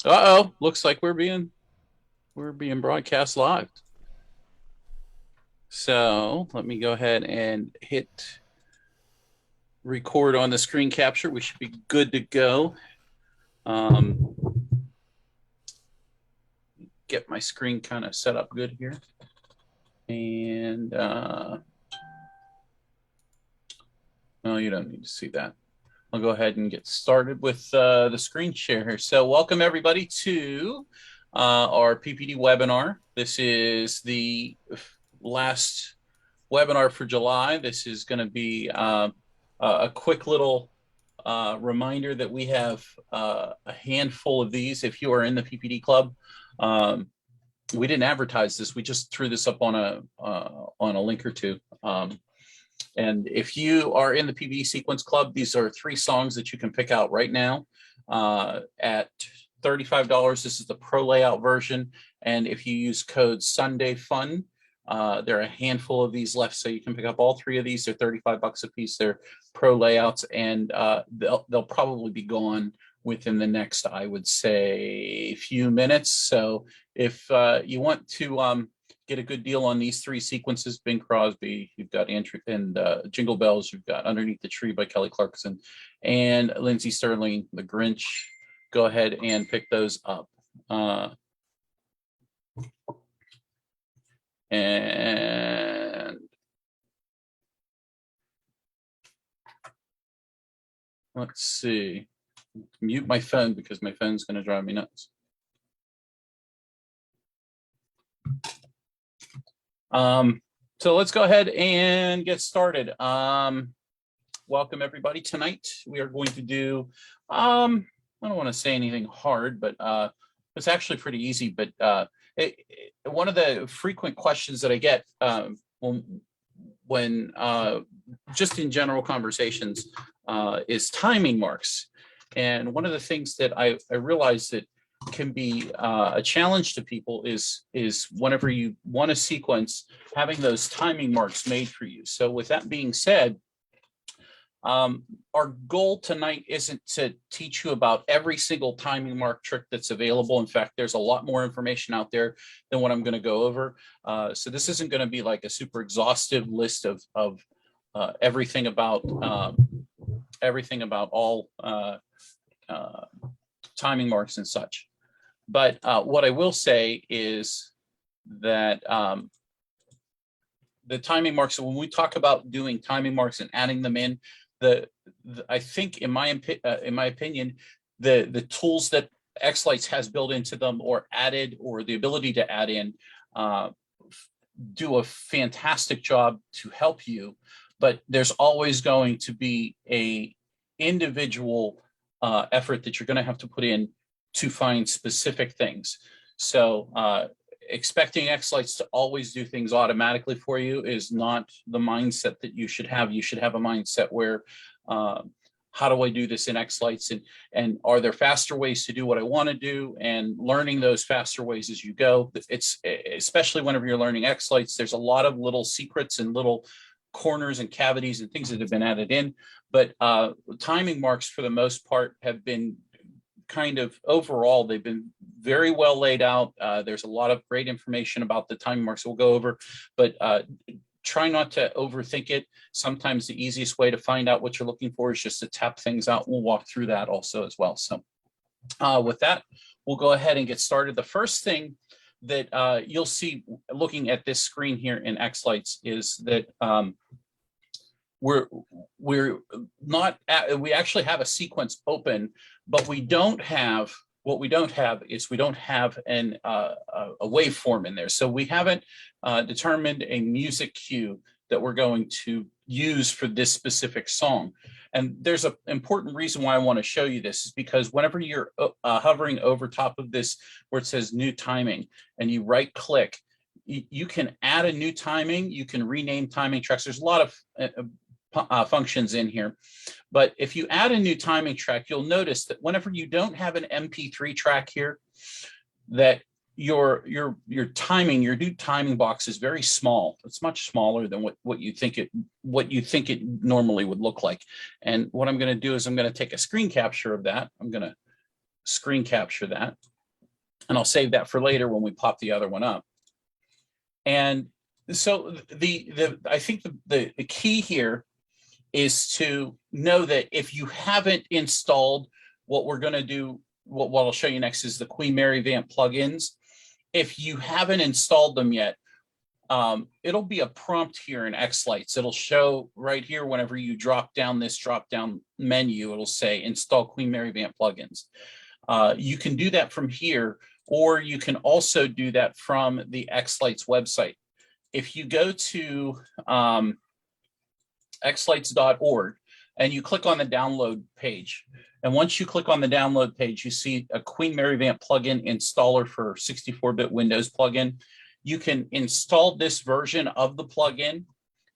Uh-oh, looks like we're being broadcast live. So let me go ahead and hit record on the screen capture. We should be good to go. Um, get my screen kind of set up good here. And no, you don't need to see that. I'll go ahead and get started with the screen share here. So welcome everybody to our PPD webinar. This is the last webinar for July. This is going to be a quick little reminder that we have a handful of these. If you are in the PPD club, we didn't advertise this. We just threw this up on a link or two. And if you are in the PPD Sequence Club, these are 3 songs that you can pick out right now at $35. This is the pro layout version. And if you use code SundayFun, there are a handful of these left, so you can pick up all 3 of these. They're 35 bucks a piece. They're pro layouts, and they'll probably be gone within the next, I would say, few minutes. So if you want to get a good deal on these 3 sequences, Bing Crosby, you've got Andrew and Jingle Bells, you've got Underneath the Tree by Kelly Clarkson, and Lindsey Sterling, The Grinch, go ahead and pick those up. And let's see, mute my phone because my phone's going to drive me nuts. So let's go ahead and get started. Welcome everybody. Tonight we are going to do, I don't want to say anything hard, but it's actually pretty easy. But one of the frequent questions that I get when just in general conversations is timing marks. And one of the things that I realized that can be a challenge to people is whenever you want a sequence, having those timing marks made for you. So with that being said, our goal tonight isn't to teach you about every single timing mark trick that's available. In fact, there's a lot more information out there than what I'm going to go over. So this isn't going to be like a super exhaustive list of everything about all timing marks and such. But what I will say is that the timing marks, so when we talk about doing timing marks and adding them in, I think in my opinion, the tools that xLights has built into them or added, or the ability to add in, do a fantastic job to help you. But there's always going to be a individual effort that you're going to have to put in to find specific things. So expecting xLights to always do things automatically for you is not the mindset that you should have. You should have a mindset where, how do I do this in xLights? And are there faster ways to do what I want to do? And learning those faster ways as you go. It's especially whenever you're learning xLights, there's a lot of little secrets and little corners and cavities and things that have been added in. But timing marks, for the most part, have been kind of overall, they've been very well laid out. There's a lot of great information about the timing marks we'll go over, but try not to overthink it. Sometimes the easiest way to find out what you're looking for is just to tap things out. We'll walk through that also as well. So with that, we'll go ahead and get started. The first thing that you'll see looking at this screen here in xLights is that we actually have a sequence open, but we don't have a waveform in there. So we haven't determined a music cue that we're going to use for this specific song. And there's an important reason why I want to show you this, is because whenever you're hovering over top of this where it says new timing and you right click, you can add a new timing, you can rename timing tracks. There's a lot of functions in here. But if you add a new timing track, you'll notice that whenever you don't have an MP3 track here, that your new timing box is very small. It's much smaller than what you think it normally would look like. And what I'm going to do is I'm going to take a screen capture of that. I'm going to screen capture that. And I'll save that for later when we pop the other one up. And so I think the key here is to know that if you haven't installed what we're going to do, what I'll show you next is the Queen Mary Vamp plugins. If you haven't installed them yet, it'll be a prompt here in xLights. It'll show right here whenever you drop down this drop down menu, it'll say install Queen Mary Vamp plugins. You can do that from here, or you can also do that from the xLights website. If you go to xlights.org and you click on the download page, and once you click on the download page, you see a Queen Mary Vamp plugin installer for 64-bit Windows plugin. You can install this version of the plugin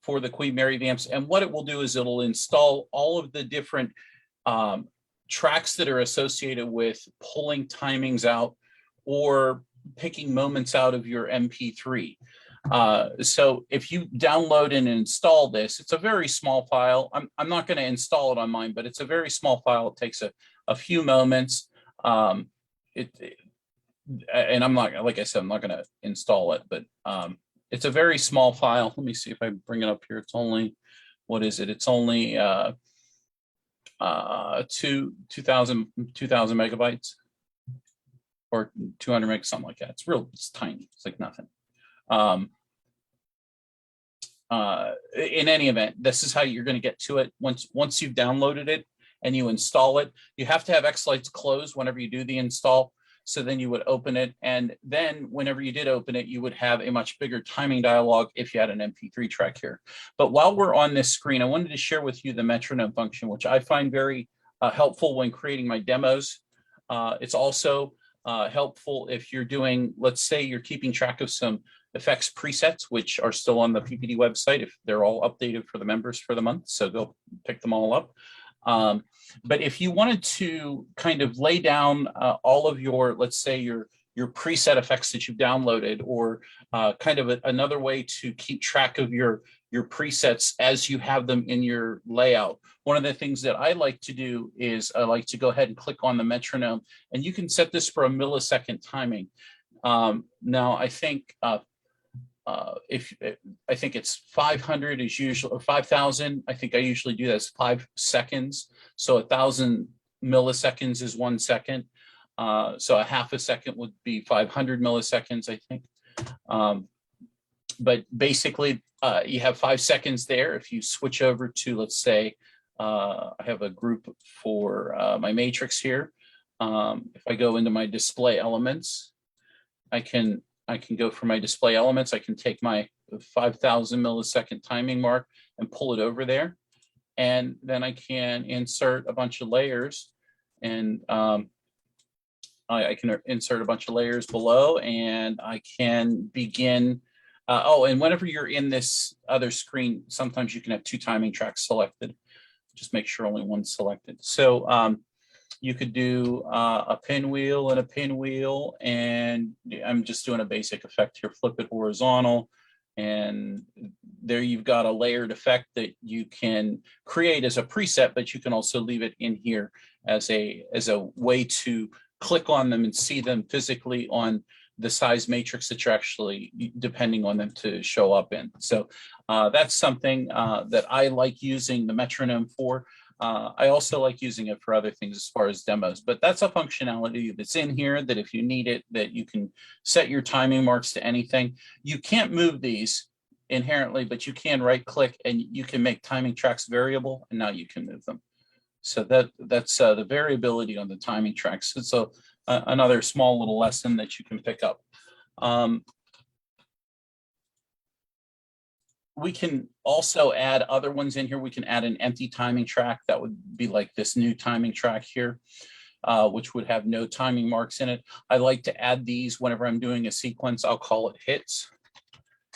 for the Queen Mary Vamps, and what it will do is it'll install all of the different tracks that are associated with pulling timings out or picking moments out of your MP3. So if you download and install this, it's a very small file. I'm not going to install it on mine, but it's a very small file. It takes a few moments. And I'm not, like I said, I'm not going to install it, but it's a very small file. Let me see if I bring it up here. It's only, what is it? It's only 2,000 megabytes or 200 megs, something like that. It's tiny. It's like nothing. In any event, this is how you're going to get to it. Once you've downloaded it and you install it, you have to have xLights closed whenever you do the install. So then you would open it, and then whenever you did open it, you would have a much bigger timing dialog if you had an MP3 track here. But while we're on this screen, I wanted to share with you the metronome function, which I find very helpful when creating my demos. It's also helpful if you're doing, let's say you're keeping track of some effects presets, which are still on the PPD website, if they're all updated for the members for the month. So go pick them all up. But if you wanted to kind of lay down all of your, let's say your preset effects that you've downloaded, or kind of another way to keep track of your presets as you have them in your layout. One of the things that I like to do is I like to go ahead and click on the metronome, and you can set this for a millisecond timing. Now I think I think it's 500 is usually, or 5,000. I think I usually do that as 5 seconds. So 1,000 milliseconds is 1 second. So a half a second would be 500 milliseconds, I think. But basically, you have 5 seconds there. If you switch over to, let's say, I have a group for my matrix here. If I go into my display elements, I can go for my display elements. I can take my 5,000 millisecond timing mark and pull it over there. And then I can insert a bunch of layers, and I can insert a bunch of layers below, and I can begin. And whenever you're in this other screen, sometimes you can have 2 timing tracks selected. Just make sure only one's selected. So you could do a pinwheel and a pinwheel, and I'm just doing a basic effect here. Flip it horizontal, and there you've got a layered effect that you can create as a preset, but you can also leave it in here as a way to click on them and see them physically on the size matrix that you're actually depending on them to show up in. So that's something that I like using the metronome for. I also like using it for other things as far as demos, but that's a functionality that's in here that if you need it, that you can set your timing marks to anything. You can't move these inherently, but you can right click and you can make timing tracks variable, and now you can move them. So that's the variability on the timing tracks. So another small little lesson that you can pick up. We can also add other ones in here. We can add an empty timing track. That would be like this new timing track here, which would have no timing marks in it. I like to add these whenever I'm doing a sequence. I'll call it hits.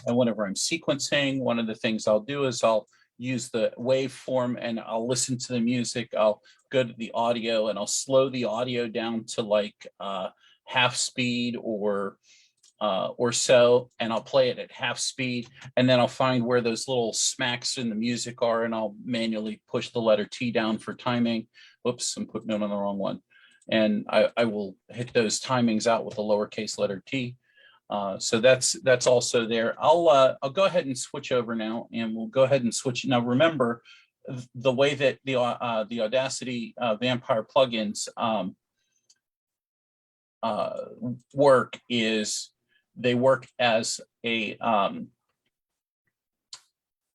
And whenever I'm sequencing, one of the things I'll do is I'll use the waveform and I'll listen to the music. I'll go to the audio and I'll slow the audio down to like half speed or so, and I'll play it at half speed, and then I'll find where those little smacks in the music are, and I'll manually push the letter T down for timing. Whoops, I'm putting it on the wrong one. and I will hit those timings out with a lowercase letter t. So that's also there. I'll go ahead and switch over now, and we'll go ahead and switch. Now remember, the way that the Audacity Vampire plugins work is they work as a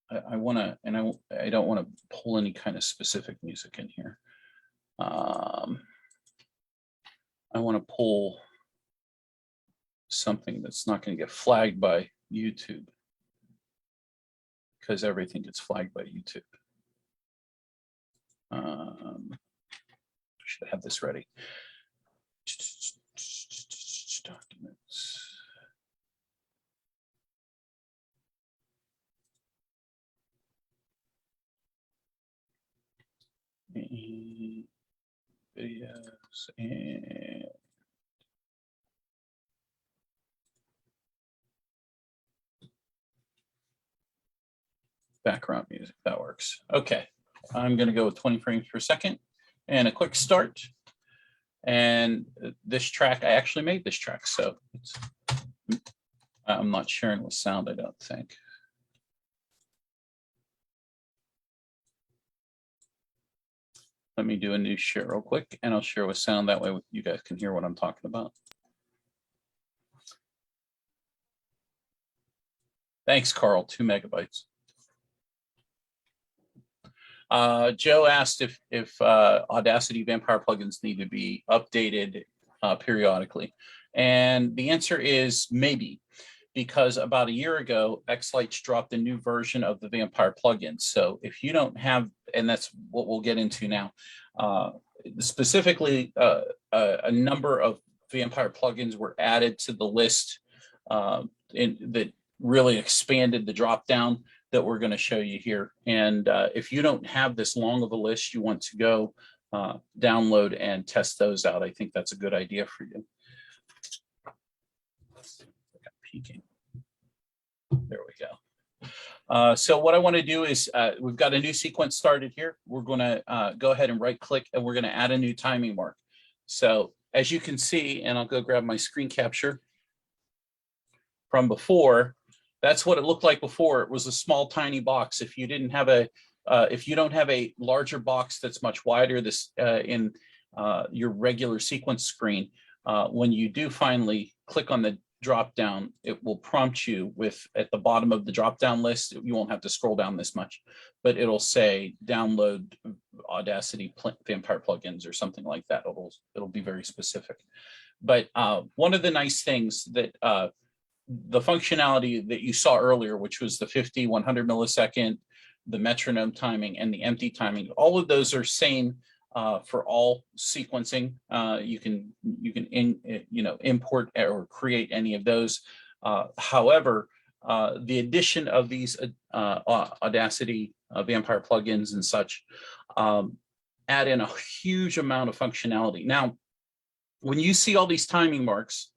I want to, and I don't want to pull any kind of specific music in here. I want to pull something that's not going to get flagged by YouTube, because everything gets flagged by YouTube. Should have this ready. Documents. Videos and background music. That works. Okay, I'm going to go with 20 frames per second and a quick start. And this track, I actually made this track, so I'm not sharing with sound, I don't think. Let me do a new share real quick, and I'll share with sound. That way you guys can hear what I'm talking about. Thanks, Carl, 2 megabytes. Joe asked if Audacity Vampire plugins need to be updated periodically. And the answer is maybe, because about a year ago, xLights dropped a new version of the Vampire plugins. So if you don't have, and that's what we'll get into now, specifically a number of Vampire plugins were added to the list that really expanded the dropdown that we're going to show you here. And if you don't have this long of a list, you want to go download and test those out. I think that's a good idea for you. Peeking. There we go. So what I want to do is we've got a new sequence started here. We're going to go ahead and right click, and we're going to add a new timing mark. So as you can see, and I'll go grab my screen capture from before, that's what it looked like before. It was a small, tiny box. If you didn't have a, if you don't have a larger box that's much wider, this in your regular sequence screen, when you do finally click on the drop down, it will prompt you with, at the bottom of the drop down list, you won't have to scroll down this much, but it'll say download Audacity Vampire plugins or something like that. It'll be very specific. But one of the nice things that the functionality that you saw earlier, which was the 50, 100 millisecond, the metronome timing, and the empty timing, all of those are same for all sequencing. You can import or create any of those. However, the addition of these Audacity Vampire plugins and such add in a huge amount of functionality. Now, when you see all these timing marks,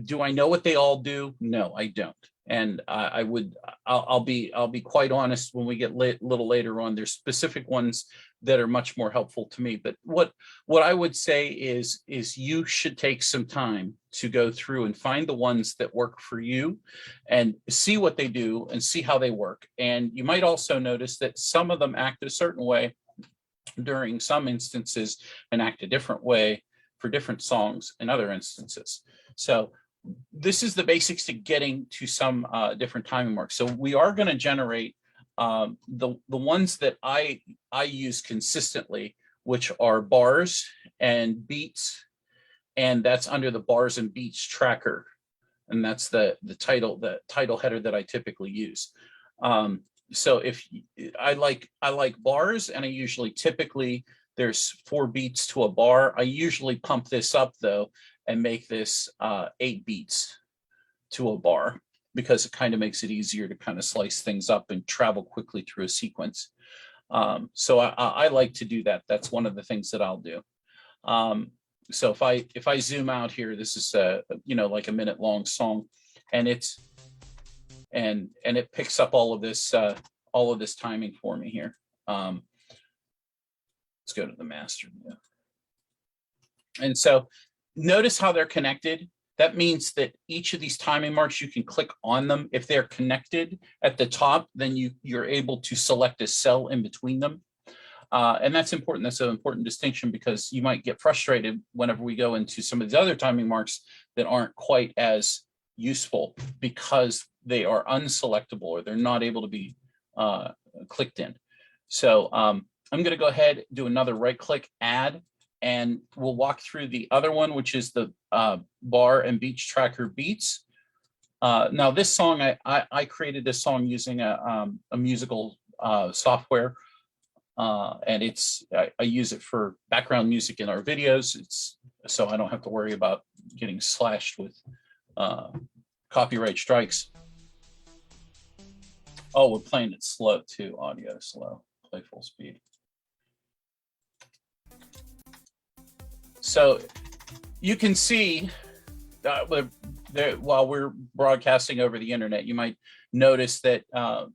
do I know what they all do? No, I don't. And I'll be quite honest, when we get a little later on, there's specific ones that are much more helpful to me. But what I would say is you should take some time to go through and find the ones that work for you and see what they do and see how they work. And you might also notice that some of them act a certain way during some instances and act a different way for different songs in other instances. So this is the basics to getting to some different timing marks. So we are going to generate the ones that I use consistently, which are bars and beats, and that's under the bars and beats tracker, and that's the title header that I typically use. So if I like bars, and I usually typically there's 4 beats to a bar. I usually pump this up though and make this 8 beats to a bar, because it kind of makes it easier to kind of slice things up and travel quickly through a sequence. So I like to do that. That's one of the things that I'll do. So if I zoom out here, this is like a minute-long song, and it picks up all of this timing for me here. Let's go to the master. And so notice how they're connected. That means that each of these timing marks, you can click on them. If they're connected at the top, then you're able to select a cell in between them. And that's important. That's an important distinction, because you might get frustrated whenever we go into some of these other timing marks that aren't quite as useful because they are unselectable or they're not able to be clicked in. So I'm going to go ahead, do another right click, add, and we'll walk through the other one, which is the bar and beach tracker beats. Now this song, I created this song using a musical software. And I use it for background music in our videos. So I don't have to worry about getting slashed with copyright strikes. Oh, we're playing it slow too, audio slow, play full speed. So you can see while we're broadcasting over the internet, you might notice that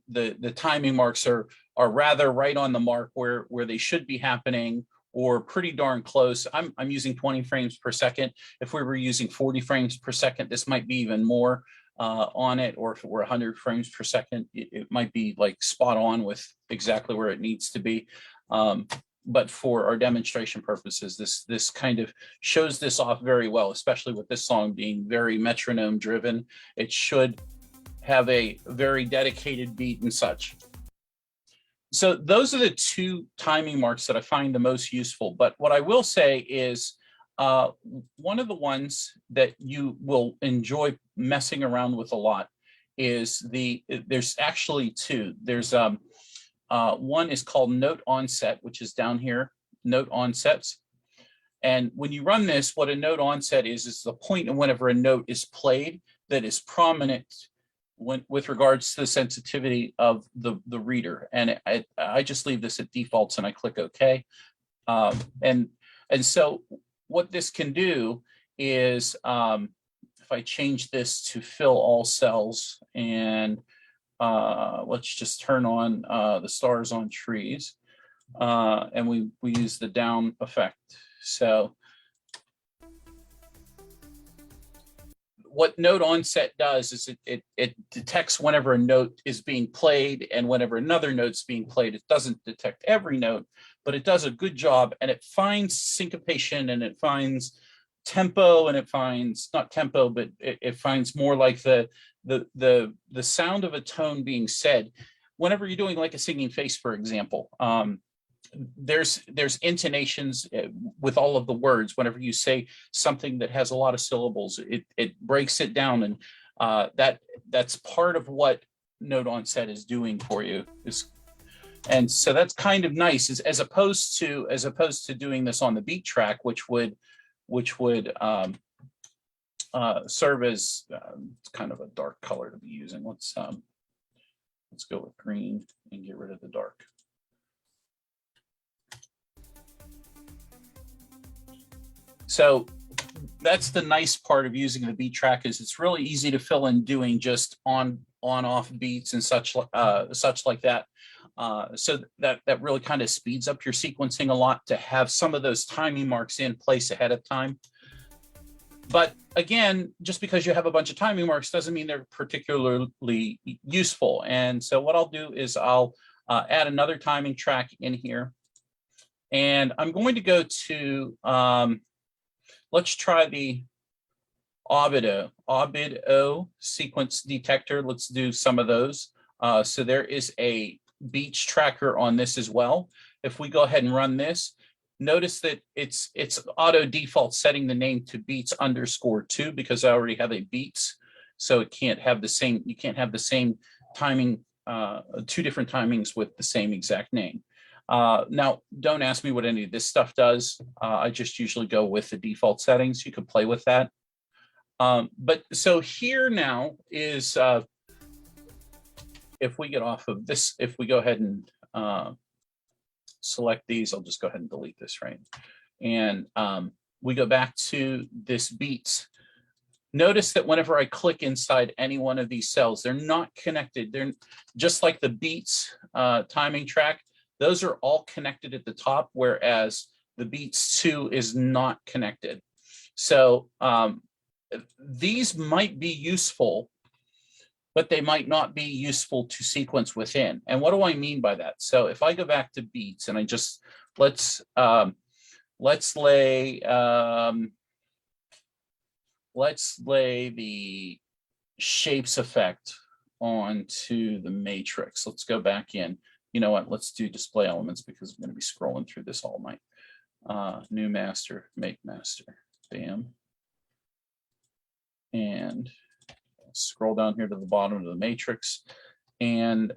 the timing marks are rather right on the mark where they should be happening, or pretty darn close. I'm using 20 frames per second. If we were using 40 frames per second, this might be even more on it, or if it were 100 frames per second, it might be like spot on with exactly where it needs to be. But for our demonstration purposes, this kind of shows this off very well, especially with this song being very metronome driven. It should have a very dedicated beat and such. So those are the two timing marks that I find the most useful. But what I will say is one of the ones that you will enjoy messing around with a lot is there's actually two. There's one is called note onset, which is down here, note onsets. And when you run this, what a note onset is the point in whenever a note is played that is prominent with regards to the sensitivity of the reader. And I just leave this at defaults and I click OK. And so what this can do is if I change this to fill all cells, and let's just turn on the stars on trees, and we use the down effect. So what note onset does is it detects whenever a note is being played and whenever another note's being played. It doesn't detect every note, but it does a good job, and it finds syncopation, and it finds tempo, and it finds not tempo, but it finds more like the sound of a tone being said. Whenever you're doing like a singing face, for example, there's intonations with all of the words. Whenever you say something that has a lot of syllables, it breaks it down, and that's part of what note onset is doing for you. And so that's kind of nice, as opposed to doing this on the beat track, which would serve as kind of a dark color to be using. Let's go with green and get rid of the dark. So that's the nice part of using the beat track, is it's really easy to fill in doing just on-off beats and such like that. So that really kind of speeds up your sequencing a lot to have some of those timing marks in place ahead of time. But again, just because you have a bunch of timing marks doesn't mean they're particularly useful. And so what I'll do is I'll add another timing track in here. And I'm going to go to, let's try the Obido sequence detector. Let's do some of those. So there is a beach tracker on this as well. If we go ahead and run this, notice that it's auto default setting the name to beats_2 because I already have a beats. So it can't have the same, you can't have the same timing, two different timings with the same exact name. Now, don't ask me what any of this stuff does. I just usually go with the default settings. You could play with that. But so here now is, if we get off of this, if we go ahead and select these, I'll just go ahead and delete this, right? And we go back to this beats. Notice that whenever I click inside any one of these cells, they're not connected. They're just like the beats timing track. Those are all connected at the top, whereas the beats to is not connected. So these might be useful, but they might not be useful to sequence within. And what do I mean by that? So if I go back to beats and I just, let's lay the shapes effect onto the matrix. Let's go back in. You know what? Let's do display elements because I'm going to be scrolling through this all night. New master, make master, bam. And scroll down here to the bottom of the matrix, and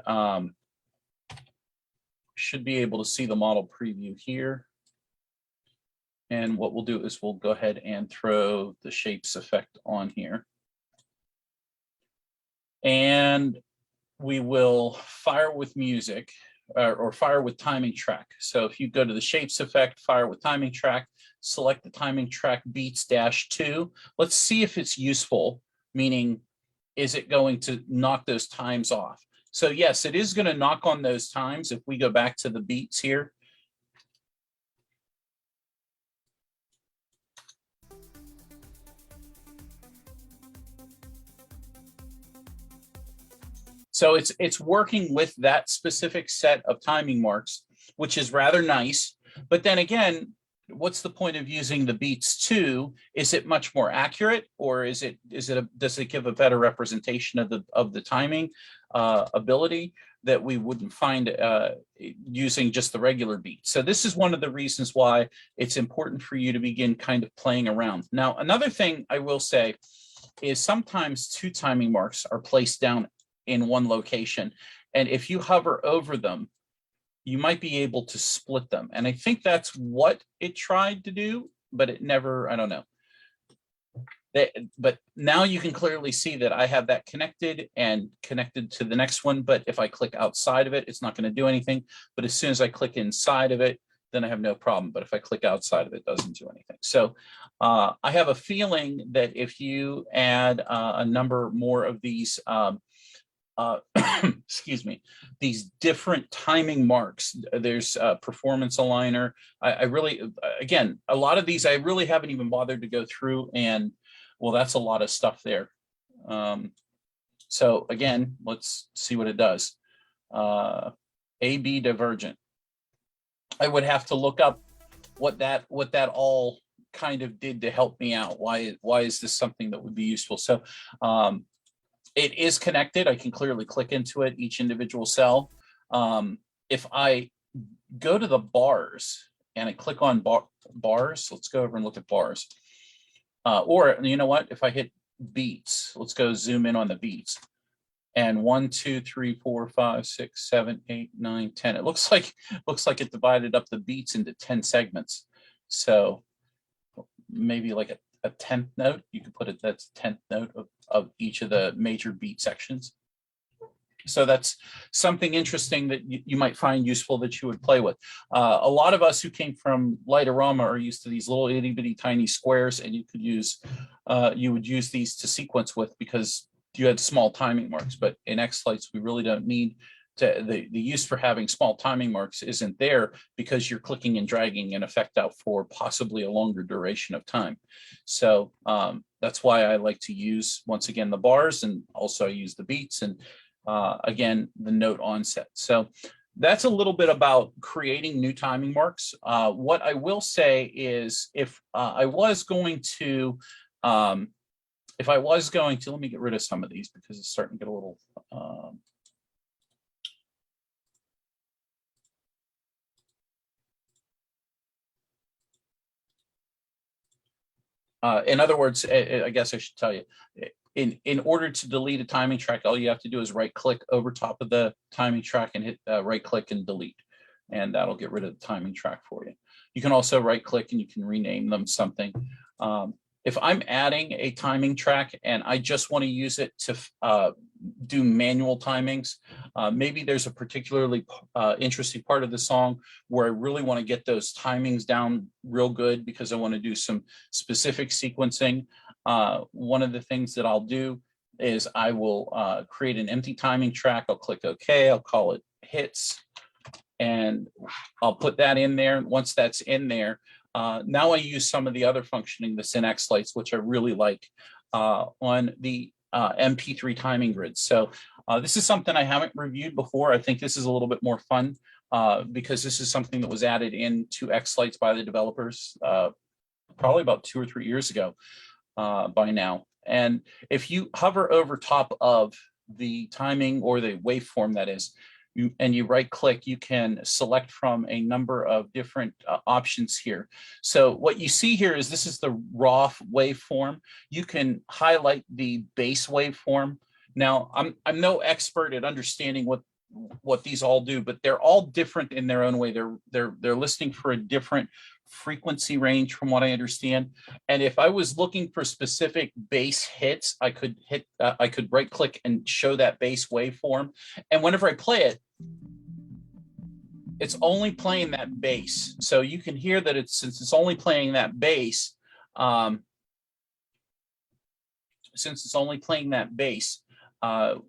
should be able to see the model preview here. And what we'll do is we'll go ahead and throw the shapes effect on here. And we will fire with music or fire with timing track. So if you go to the shapes effect, fire with timing track, select the timing track beats -2. Let's see if it's useful, meaning is it going to knock those times off? So yes, it is going to knock on those times. If we go back to the beats here. So it's working with that specific set of timing marks, which is rather nice. But then again, what's the point of using the beats-2? Is it much more accurate, or does it give a better representation of the timing ability that we wouldn't find using just the regular beat? So this is one of the reasons why it's important for you to begin kind of playing around. Now, another thing I will say is sometimes 2 timing marks are placed down in one location, and if you hover over them, you might be able to split them. And I think that's what it tried to do, but it never, I don't know. But now you can clearly see that I have that connected and connected to the next one. But if I click outside of it, it's not going to do anything. But as soon as I click inside of it, then I have no problem. But if I click outside of it, it doesn't do anything. So I have a feeling that if you add a number more of these excuse me, these different timing marks. There's performance aligner. I really, again, a lot of these I really haven't even bothered to go through, and well, that's a lot of stuff there. So again, let's see what it does. A/B divergent. I would have to look up what that all kind of did to help me out. Why is this something that would be useful? So it is connected. I can clearly click into it, each individual cell. If I go to the bars and I click on bars, let's go over and look at bars. Or you know what? If I hit beats, let's go zoom in on the beats. And 1, 2, 3, 4, 5, 6, 7, 8, 9, 10. It looks like it divided up the beats into 10 segments. So maybe like a 10th note, you could put it, that's 10th note of each of the major beat sections. So that's something interesting that you might find useful that you would play with. A lot of us who came from Lightorama are used to these little itty bitty tiny squares, and you would use these to sequence with because you had small timing marks. But in xLights, we really don't need to, the use for having small timing marks isn't there because you're clicking and dragging an effect out for possibly a longer duration of time. So that's why I like to use, once again, the bars, and also I use the beats, and again, the note onset. So that's a little bit about creating new timing marks. What I will say is if I was going to, let me get rid of some of these because it's starting to get a little, in other words, I guess I should tell you, in order to delete a timing track, all you have to do is right click over top of the timing track and hit right click and delete. And that'll get rid of the timing track for you. You can also right click and you can rename them something. If I'm adding a timing track and I just want to use it to do manual timings, maybe there's a particularly interesting part of the song where I really want to get those timings down real good because I want to do some specific sequencing. One of the things that I'll do is I will create an empty timing track. I'll click OK. I'll call it hits. and I'll put that in there. Once that's in there, now I use some of the other functioning that's in xLights, which I really like on the MP3 timing grid. So this is something I haven't reviewed before. I think this is a little bit more fun because this is something that was added into xLights by the developers probably about 2 or 3 years ago by now. And if you hover over top of the timing or the waveform, that is, and you right click, you can select from a number of different options here. So what you see here is this is the raw waveform. You can highlight the base waveform. Now, I'm no expert at understanding what these all do, but they're all different in their own way. They're listening for a different frequency range from what I understand. And if I was looking for specific bass hits, I could right click and show that bass waveform. And whenever I play it, it's only playing that bass. So you can hear that since it's only playing that bass,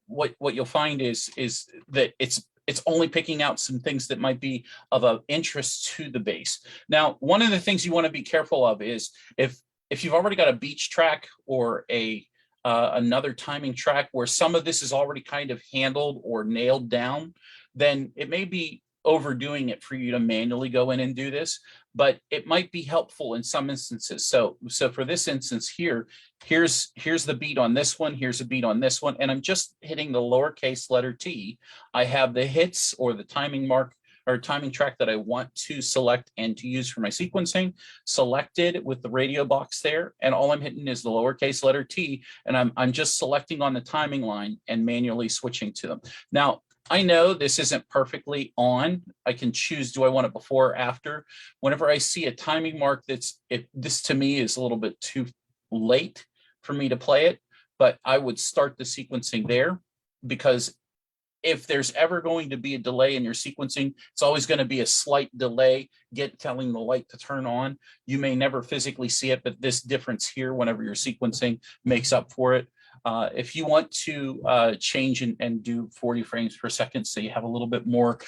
what you'll find is that it's only picking out some things that might be of interest to the bass. Now, one of the things you want to be careful of is if you've already got a beach track or another timing track where some of this is already kind of handled or nailed down, then it may be overdoing it for you to manually go in and do this, but it might be helpful in some instances. So for this instance here, here's the beat on this one, here's a beat on this one, and I'm just hitting the lowercase letter T. I have the hits or the timing mark or timing track that I want to select and to use for my sequencing selected with the radio box there, and all I'm hitting is the lowercase letter T, and I'm just selecting on the timing line and manually switching to them. Now, I know this isn't perfectly on. I can choose, do I want it before or after? Whenever I see a timing mark this to me is a little bit too late for me to play it, but I would start the sequencing there, because if there's ever going to be a delay in your sequencing, it's always going to be a slight delay telling the light to turn on. You may never physically see it, but this difference here, whenever you're sequencing, makes up for it. If you want to change and do 40 frames per second, so you have a little bit more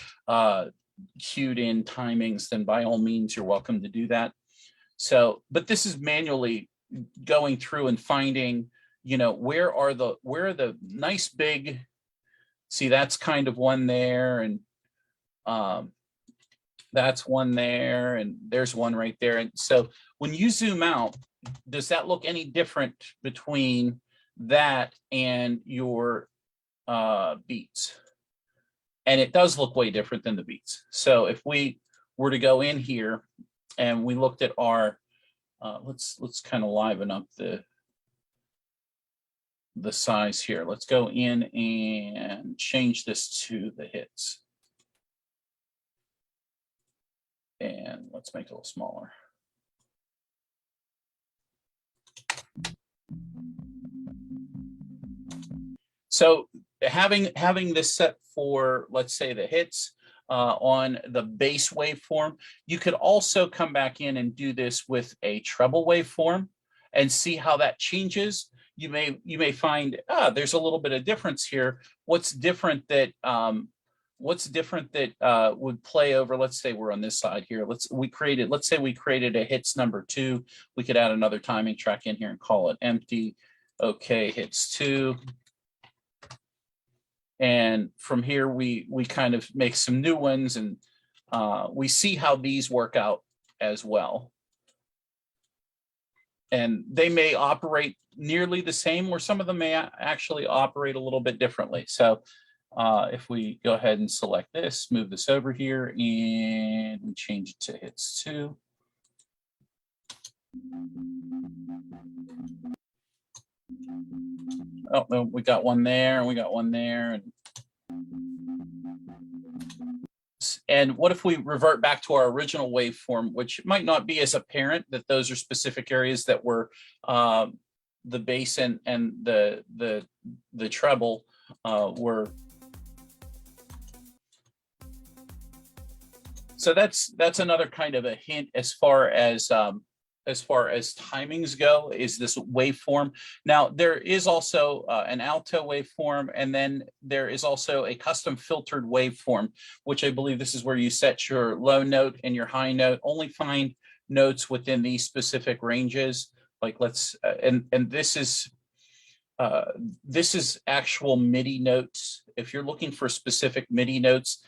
cued in timings, then by all means, you're welcome to do that. So, but this is manually going through and finding, where are the nice big, see, that's kind of one there, and that's one there, and there's one right there. And so when you zoom out, does that look any different between that and your beats? And it does look way different than the beats. So if we were to go in here and we looked at our let's kind of liven up the size here. Let's go in and change this to the hits, and let's make it a little smaller. So having this set for, let's say, the hits on the bass waveform, you could also come back in and do this with a treble waveform and see how that changes. You may find there's a little bit of difference here. What's different that would play over? Let's say we're on this side here. Let's say we created a hits number 2. We could add another timing track in here and call it empty. Okay, hits 2. And from here, we kind of make some new ones, and we see how these work out as well. And they may operate nearly the same, or some of them may actually operate a little bit differently. So if we go ahead and select this, move this over here, and we change it to hits 2. Oh, no, we got one there, and we got one there. And what if we revert back to our original waveform, which might not be as apparent that those are specific areas that were the bass and the treble were. So that's another kind of a hint as far as as far as timings go is this waveform. Now, there is also an alto waveform, and then there is also a custom filtered waveform, which I believe this is where you set your low note and your high note. Only find notes within these specific ranges. Like and this is actual MIDI notes. If you're looking for specific MIDI notes,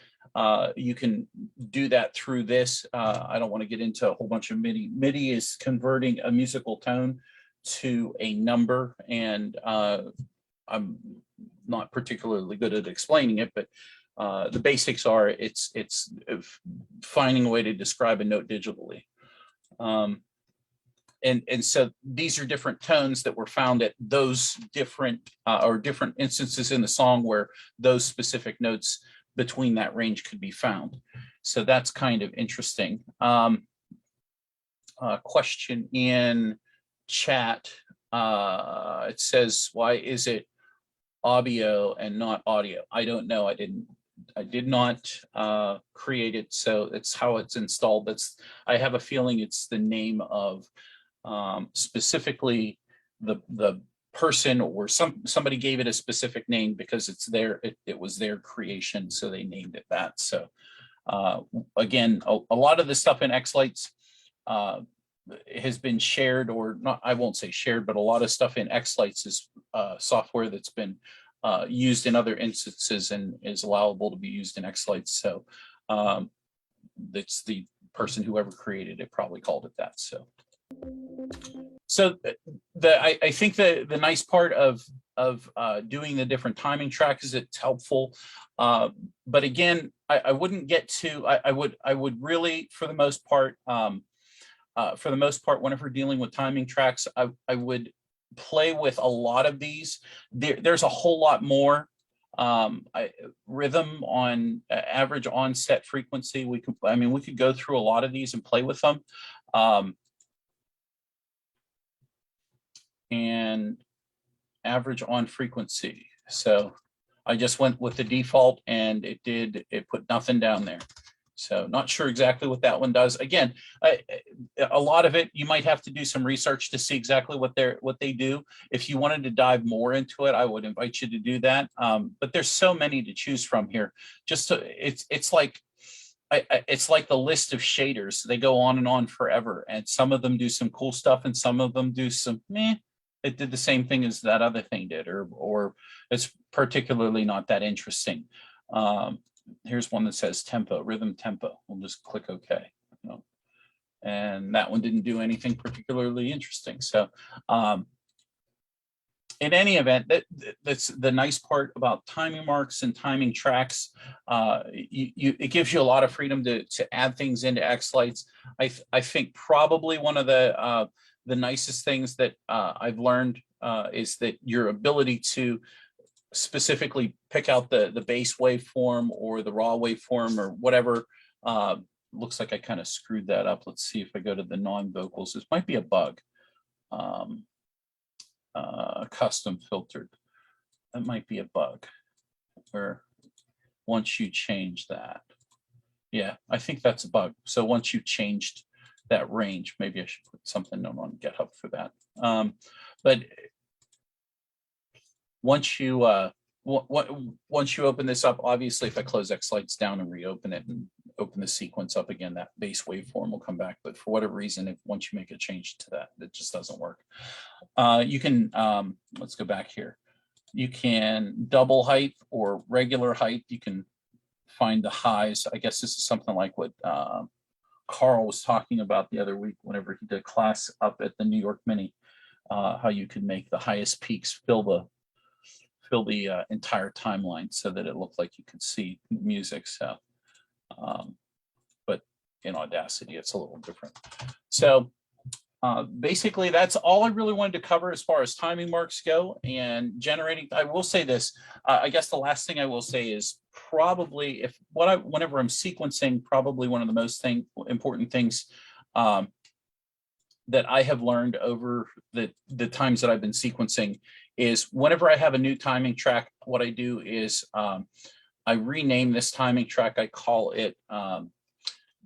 you can do that through this. I don't want to get into a whole bunch of MIDI. MIDI is converting a musical tone to a number, and I'm not particularly good at explaining it, but the basics are it's finding a way to describe a note digitally. And so these are different tones that were found at those different or different instances in the song where those specific notes between that range could be found. So that's kind of interesting. Question in chat. It says, why is it audio and not audio? I don't know. I did not create it, so it's how it's installed. I have a feeling it's the name of specifically the person, or somebody gave it a specific name because it was their creation, so they named it that. So again, a lot of the stuff in xLights has been shared, or not, I won't say shared, but a lot of stuff in xLights is software that's been used in other instances and is allowable to be used in xLights. So that's the person, whoever created it, probably called it that. So I think the nice part of doing the different timing tracks is it's helpful. But again, I wouldn't get to, I would really, for the most part, whenever dealing with timing tracks, I would play with a lot of these. There's a whole lot more. Rhythm on average onset frequency. We could go through a lot of these and play with them. And average on frequency. So I just went with the default, and it put nothing down there. So not sure exactly what that one does. Again, a lot of it, you might have to do some research to see exactly what they do. If you wanted to dive more into it, I would invite you to do that. But there's so many to choose from here. It's like the list of shaders. They go on and on forever, and some of them do some cool stuff, and some of them do some meh. It did the same thing as that other thing did, or it's particularly not that interesting. Here's one that says tempo, rhythm tempo. We'll just click OK. And that one didn't do anything particularly interesting. So in any event, that's the nice part about timing marks and timing tracks. It gives you a lot of freedom to add things into xLights. I think probably one of the nicest things that I've learned is that your ability to specifically pick out the bass waveform or the raw waveform or whatever. Looks like I kind of screwed that up. Let's see if I go to the non-vocals. This might be a bug. Custom filtered. That might be a bug. Where once you change that. Yeah, I think that's a bug. So once you changed that range, maybe I should put something on GitHub for that. But once you open this up, obviously, if I close xLights down and reopen it and open the sequence up again, that base waveform will come back. But for whatever reason, once you make a change to that, it just doesn't work. You can, let's go back here. You can double height or regular height. You can find the highs. I guess this is something like what Carl was talking about the other week whenever he did class up at the New York Mini, how you could make the highest peaks fill the entire timeline so that it looked like you could see music. So, but in Audacity, it's a little different. So basically, that's all I really wanted to cover as far as timing marks go and generating. I will say this, I guess the last thing I will say is probably whenever I'm sequencing, probably one of the most important things that I have learned over the times that I've been sequencing is whenever I have a new timing track, what I do is I rename this timing track. I call it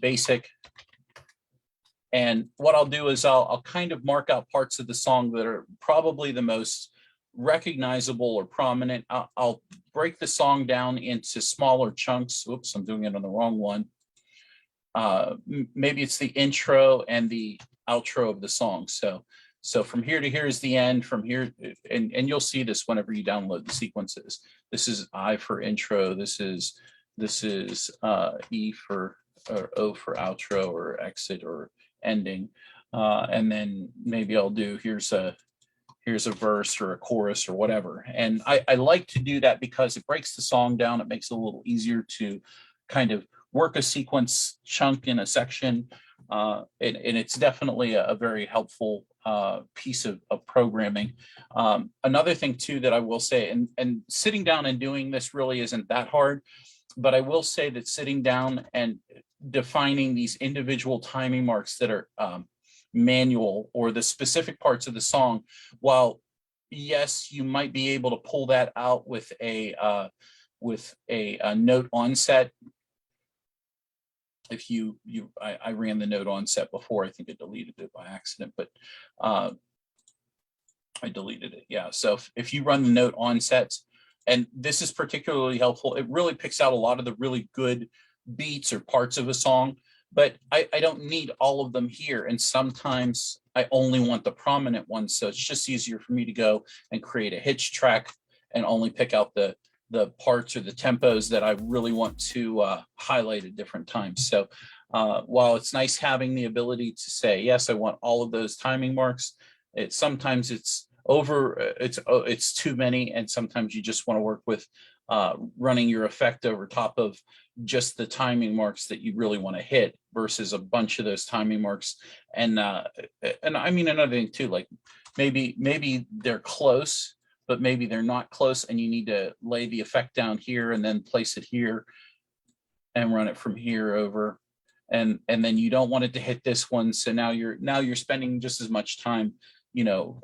basic And what I'll do is I'll kind of mark out parts of the song that are probably the most recognizable or prominent. I'll break the song down into smaller chunks. Oops, I'm doing it on the wrong one. Maybe it's the intro and the outro of the song. So from here to here is the end. From here, and you'll see this whenever you download the sequences. This is I for intro. This is E for or O for outro or exit or ending. And then maybe I'll do here's a verse or a chorus or whatever. And I like to do that because it breaks the song down. It makes it a little easier to kind of work a sequence chunk in a section. And it's definitely a very helpful piece of programming. Another thing too that I will say, and sitting down and doing this really isn't that hard, but I will say that sitting down and defining these individual timing marks that are manual or the specific parts of the song, while yes, you might be able to pull that out with a note onset. If I ran the note onset before, I think I deleted it by accident, but I deleted it. Yeah. So if you run the note onsets, and this is particularly helpful, it really picks out a lot of the really good beats or parts of a song, but I don't need all of them here. And sometimes I only want the prominent ones. So it's just easier for me to go and create a hitch track and only pick out the parts or the tempos that I really want to highlight at different times. So while it's nice having the ability to say, yes, I want all of those timing marks, sometimes it's too many, and sometimes you just want to work with running your effect over top of just the timing marks that you really want to hit versus a bunch of those timing marks. And I mean, another thing too, like maybe they're close, but maybe they're not close, and you need to lay the effect down here and then place it here and run it from here over. And then you don't want it to hit this one. So now you're spending just as much time,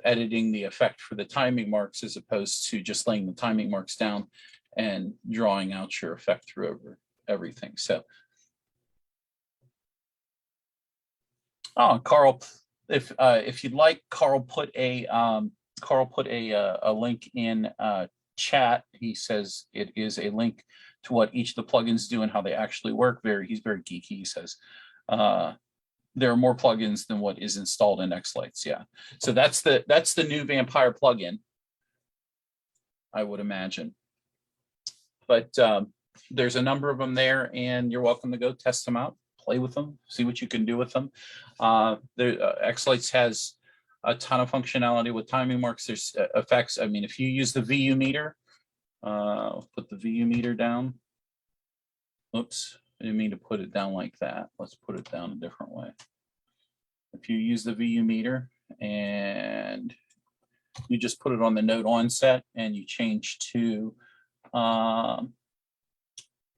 editing the effect for the timing marks as opposed to just laying the timing marks down and drawing out your effect through over everything. So, Carl, if you'd like, Carl put a link in chat. He says it is a link to what each of the plugins do and how they actually work. He's very geeky. He says there are more plugins than what is installed in xLights. Yeah, so that's the new Vampire plugin, I would imagine. But there's a number of them there, and you're welcome to go test them out, play with them, see what you can do with them. xLights has a ton of functionality with timing marks. There's effects. I mean, if you use the VU meter, put the VU meter down. Oops, I didn't mean to put it down like that. Let's put it down a different way. If you use the VU meter and you just put it on the note onset and you change to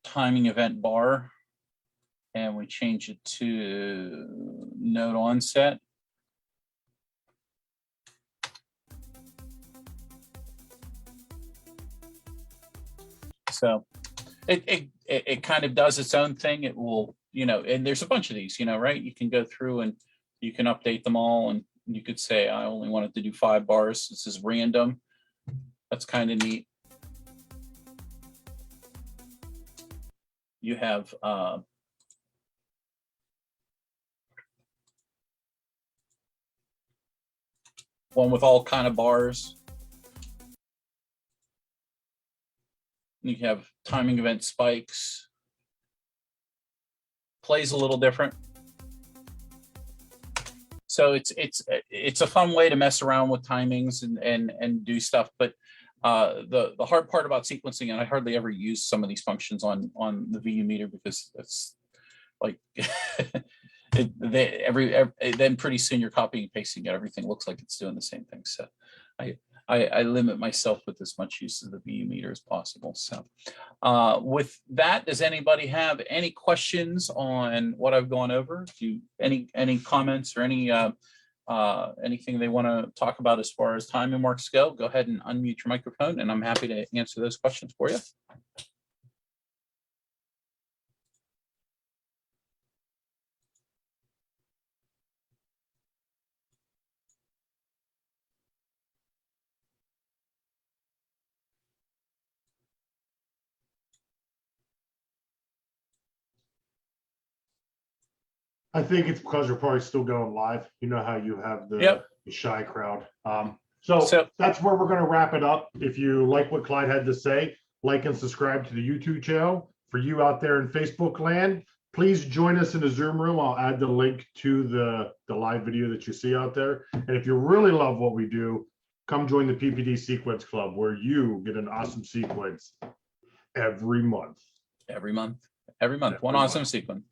timing event bar, and we change it to note onset. So it kind of does its own thing. It will, and there's a bunch of these, right? You can go through and you can update them all, and you could say, I only wanted to do 5 bars. This is random. That's kind of neat. You have one with all kind of bars. You have timing event spikes. Plays a little different. So it's a fun way to mess around with timings and do stuff. But the hard part about sequencing, and I hardly ever use some of these functions on the VU meter because it's like then pretty soon you're copying and pasting it. Everything looks like it's doing the same thing. So I limit myself with as much use of the VU meter as possible. So with that, does anybody have any questions on what I've gone over? Any comments or anything they want to talk about as far as timing marks go ahead and unmute your microphone, and I'm happy to answer those questions for you. I think it's because you're probably still going live. You know how you have the, Yep. the shy crowd. So So that's where we're going to wrap it up. If you like what Clyde had to say, like and subscribe to the YouTube channel. For you out there in Facebook land, please join us in the Zoom room. I'll add the link to the live video that you see out there. And if you really love what we do, come join the PPD Sequence Club, where you get an awesome sequence every month. every month, one Every awesome month. sequence.